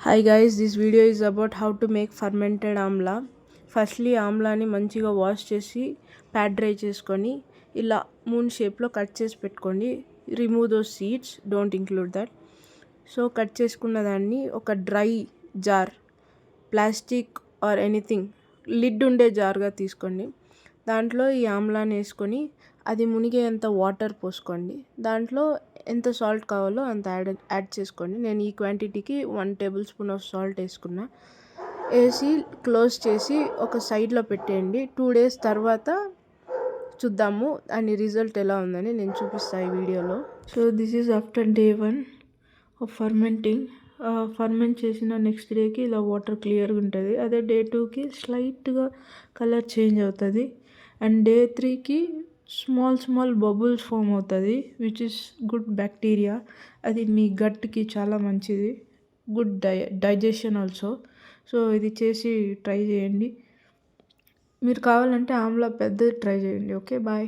Hi guys, this video is about how to make fermented amla. Firstly ఆమ్లాని మంచిగా wash చేసి pad dry చేసుకొని ఇలా మూన్ షేప్లో కట్ చేసి పెట్టుకోండి. Remove those seeds, don't include that. So cut చేసుకున్న దాన్ని ఒక dry jar, plastic or anything lid ఉండే జార్గా తీసుకోండి. దాంట్లో ఈ ఆమ్లాని వేసుకొని అది మునిగేంత వాటర్ పోసుకోండి. దాంట్లో ఎంత సాల్ట్ కావాలో అంత యాడ్ చేసుకోండి. నేను ఈ క్వాంటిటీకి 1 టేబుల్ స్పూన్ ఆఫ్ సాల్ట్ వేసుకున్నా. వేసి క్లోజ్ చేసి ఒక సైడ్లో పెట్టేయండి. 2 days తర్వాత చూద్దాము దాని రిజల్ట్ ఎలా ఉందని నేను చూపిస్తాను ఈ వీడియోలో. So this is after day 1 of fermenting. Ferment చేసిన నెక్స్ట్ డేకి ఇలా వాటర్ క్లియర్గా ఉంటుంది. అదే day 2కి స్లైట్గా కలర్ చేంజ్ అవుతుంది. అండ్ day 3కి స్మాల్ బబుల్స్ ఫామ్ అవుతుంది, విచ్ ఇస్ గుడ్ బ్యాక్టీరియా. అది మీ గట్కి చాలా మంచిది, గుడ్ డైజెషన్ ఆల్సో. సో ఇది చేసి ట్రై చేయండి. మీరు కావాలంటే ఆమ్లా పెద్దది ట్రై చేయండి. Okay, bye.